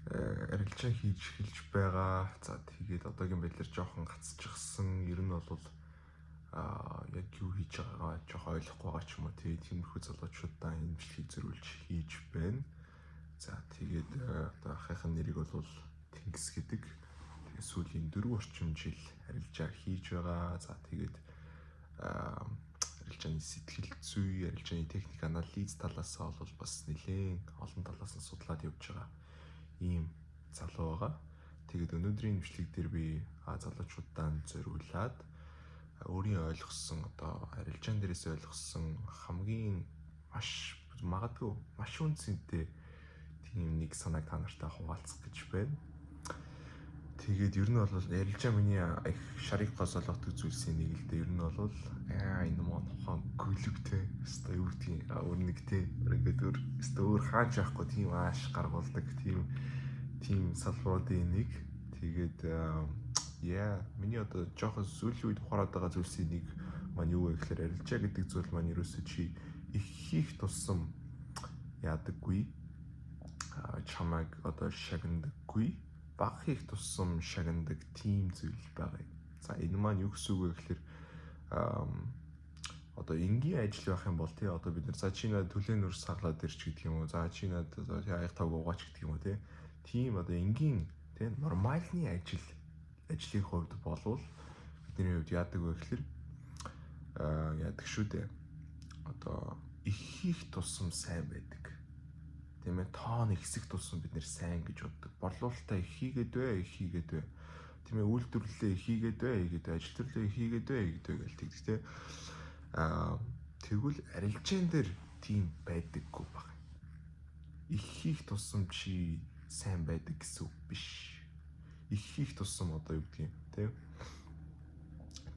арилжаа хийж эхэлж байгаа. За тэгээд одоогийн байдлаар жоохон гацчихсан. Ер нь бол яг юу хийж байгаагаа жоохон ойлгохгүй байгаа ч юм уу. Тэгээд тиймэрхүү залуучуудаа имжлэгийг зөрүүлж хийж байна. За тэгээд одоо ахыхын нэрийг бол Тэнгис гэдэг. Тэгээд сүүлийн 4 орчим жил арилжаа хийж байгаа. За тэгээд арилжааны сэтгэл зүй, арилжааны техник анализ талаас нь бол бас нэлээд олон талаас нь судлаад явж байгаа ийм залуу байгаа. Тэгээд өнөөдрийн имжлэг дээр би залуучуудаа зориулаад өөрийн ойлгосон одоо арилжаан дээрээс ойлгосон хамгийн маш магадгүй маш үнцэнтэй тийм нэг санааг та нартай хуваалцах гэж байна. Тэгээд ер нь бол арилжаа миний их шарыг госолгодог зүйлсийн нэг л дээ. Ер нь бол энэ монохон гөлөвтэй өстой юу гэдгийг өөр нэг тийм ингээд өөр хаач яахгүй тийм ааш гаргуулдаг тийм салбаруудын нэг. Тэгээд миний одоо жоохон сүүлийн үед ухаарад байгаа зүйлсийн нэг маань юу вэ гэхээр арилжаа гэдэг зүйл маань ерөөсөө чи их хийх тусам яадаггүй, чамайг одоо шагнадаггүй, баг хийх тусам шагнадаг тийм зүйл байгаа юм. За энэ маань юу гэсэн үг вэ гэхээр одоо энгийн ажил байх юм бол тий одоо бид нар за чиний төлөө нөр сарлаад ирч гэдэг юм уу, за чиний аяг тав угаач гэдэг юм уу тийм одоо энгийн тий нормальны ажлын хувьд болвол бидний хувьд яадаг вэ гэхээр яадаг шүү дээ. Одоо их хийх тусам сайн байдаг. Тийм ээ, тоон ихсэх тусам бид нэр сайн гэж боддог. Борлуулалтаа их хийгээд бай. Тийм ээ, үйлдвэрлэлээ их хийгээд бай, ажил төрлөө их хийгээд бай гэл тэгдэг тийм. Тэгвэл арилжаан дээр тийм байдаггүй баг. Их хийх тусам чи сайн байдаг гэсэн үг биш. Их хийх тусам одоо юу гэдгийг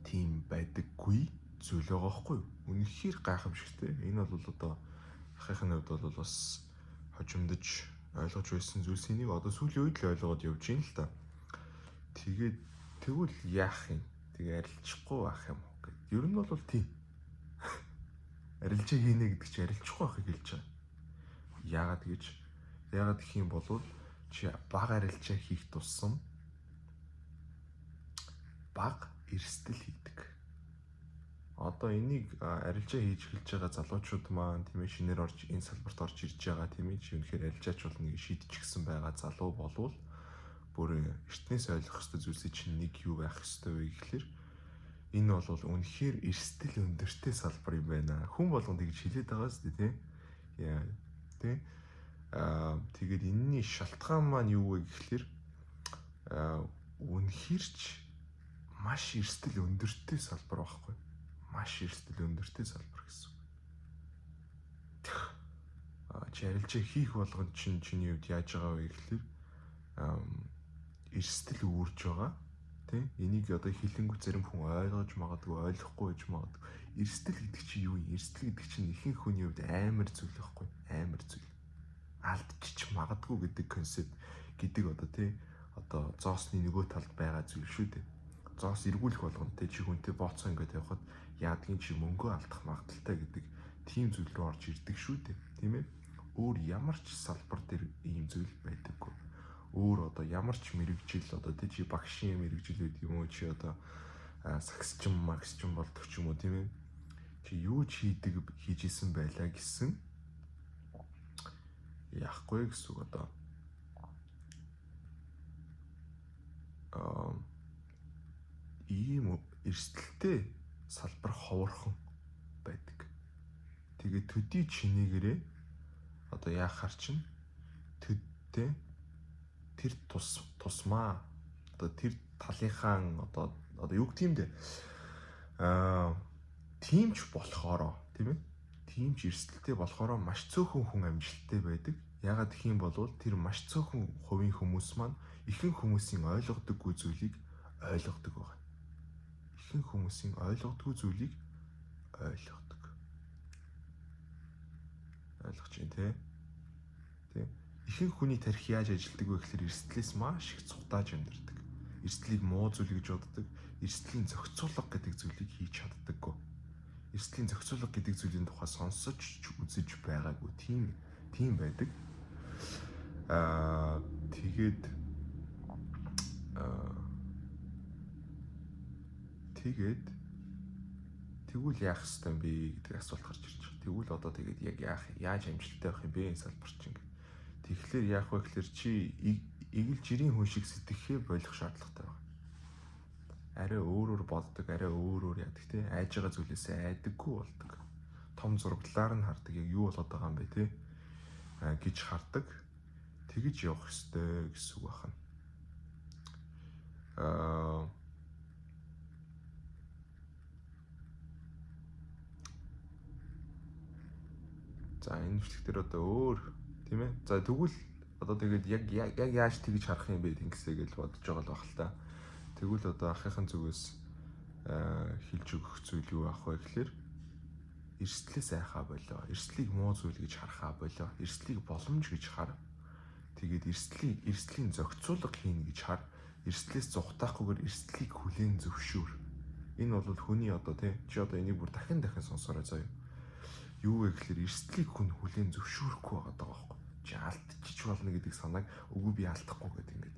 тийм байдаггүй зүйл байгаа хгүй юу? Үнэхээр гайхамшигтэй. Энэ бол одоо ахыхын хувьд бол бас хожимдож ойлгож байсан зүйлсийн нэг одоо сүүлийн үед л ойлгоод явж байна л та. Тэгвэл яах юм? Тэгээ арилжахгүй байх юм уу гэд. Ер нь бол тийм. Арилжаа хийнэ гэдэг чинь арилжахгүй байхыг хэлж байгаа. Яагаад гэх юм бол чи баг арилжаа хийх тусам баг эрсдэл хийдэг. Одоо энийг арилжаа хийж эхэлж байгаа залуучууд маань тийм ээ шинээр орж энэ салбарт орж ирж байгаа тийм ээ чи үнэхээр арилжаач бол нэг шийдчихсэн байгаа залуу болвол бүр эртнээс ойлгох ёстой зүйлсийн чинь нэг юу байх ёстой вэ гэхээр энэ бол үнэхээр эрсдэл өндөртэй салбар юм байна. Хүн болгон тэгж хэлээд байгаа шүү дээ тийм. Тэгээд энэний шалтгаан маань юу вэ гэхээр үнэхээр ч маш эрсдэл өндөртэй салбар байхгүй. Маш эрсдэл өндөртэй салбар гэсэн. Чи арилжаа хийх болгонд чиний хувьд яаж байгаа вэ гэхээр эрсдэл үүрж байгаа. Тэ? Энийг одоо хилэнгүү зарим хүн ойлгож магадгүй, ойлгохгүй байж магадгүй. Эрсдэл гэдэг чинь юу юм? Эрсдэл гэдэг чинь ихэнх хүний хувьд амар зүйл байхгүй. Амар зүйл. Алдчих магадгүй гэдэг концепт гэдэг одоо тий одоо зоосны нөгөө талд байгаа зүйл шүү дээ. Зоос эргүүлэх болгонд тий чи хүнтэй бооцоо ингээд явхад яадгийн чи мөнгөө алдах магадaltaй гэдэг тийм зүйл рүү орж ирдэг шүү дээ. Тийм ээ. Өөр ямар ч салбар дээр ийм зүйл байдаггүй. Өөр одоо ямар ч мэрэгжил одоо тий чи багшийн мэрэгжил гэдэг юм уу чи одоо сагсчин марксчин болдог ч юм уу тийм ээ. Чи юу ч хийж исэн байлаа гэсэн яахгүй гэсэн үг одоо ийм эрсдэлтэй салбар ховорхон байдаг. Тэгээ төдий чинээгээрээ одоо яахаар чинь төдтэй тэр тусмаа одоо тэр талынхаа одоо юу гэх юм бэ? Тимч болохоороо тийм ээ. Тимч эрсдэлтэй болохоороо маш цөөхөн хүн амжилттай байдаг. Ягаад гэх юм бол тэр маш цөөхөн хувийн хүмүүс маань ихэнх хүмүүсийн ойлгодоггүй зүйлийг ойлгодог байна. Ихэнх хүмүүсийн ойлгодоггүй зүйлийг ойлгодог. Ойлгож байна тий. Ихэнх хүний тарих яаж ажилтдаг вэ гэхээр эрсдлээс маш их цухтааж амьдардаг. Эрсдлийг муу зүйл гэж боддог. Эрсдлийн зохицуулга гэдэг зүйлийг хийж чаддаггүй. Эрсдлийн зохицуулга гэдэг зүйлийн тухай сонсож үзэж байгаагүй тийм байдаг. Тэгээд тэгвэл яах ёстой юм бэ гэдэг асуулт гарч ирж байна. Тэгвэл одоо тэгээд яг яаж амжилттай байх юм бэ энэ салбар чинь. Тэгэхээр яах вэ гэхээр чи эгэл жирийн хүн шиг сэтгэхээ болох шаардлагатай байна. Арай өөрөөр боддог, арай өөрөөр яадаг тий. Айж байгаа зүйлээсээ айдаггүй болдог. Том зураглалаар нь хардаг яг юу болоод байгаа юм бэ тий гэж хардаг. Тэгэж явах ёстой гэсэн үг байна. За энэ бичлэгтэр одоо өөр тийм ээ. За тэгвэл одоо тэгээд яг яаж тэгж харах юм бэ тэнгисээ гэж бодож байгаа л баг л та. Тэгвэл одоо ахыхын зүгээс хэлж өгөх зүйл юу ах вэ гэхээр эрсдлээс айхаа болоо. Эрсдлийг муу зүйл гэж харахаа болоо. Эрсдлийг боломж гэж хар. Тэгээд эрсдлийн зохицуулга хийн гэж хар. Эрсдлээс зүхтаахгүйгээр эрсдлийг хүлээн зөвшөөр. Энэ бол хүний одоо тий чи одоо энийг бүр дахин сонсороо заяа. Юу вэ гэхээр эрсдлийг хүн хүлээн зөвшөөрөхгүй байгаа байхгүй. Чи алдчих болно гэдэг санааг үгүй би алдахгүй гэдэг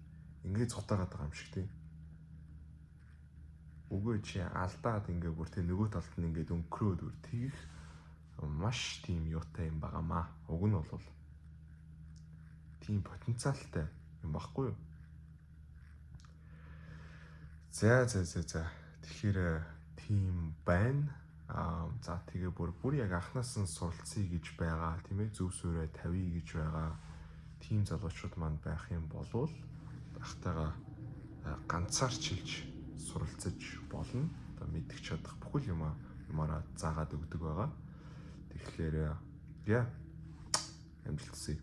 ингээд цутаагаад байгаа юм шиг тий. Үгүй чи алдаад ингээд бүр тий нөгөө талд нь ингээд өнгөрөөд үр тэгэх маш тийм юутай юм байгаамаа. Уг нь бол тийм потенциалтай юм баггүй юу? За. Тэгэхээр тийм байна. За тэгээ бүр яг анханаас нь суралцъя гэж байгаа тийм ээ зөв сүрээ тавья гэж байгаа тийм залуучууд манд байх юм болвол ахтайгаа ганцаарч хэлж суралцаж болно. Одоо мэдэх чадах бүхэл юмараа заагаад өгдөг байгаа. Тэгэхээр амжилт хүсье.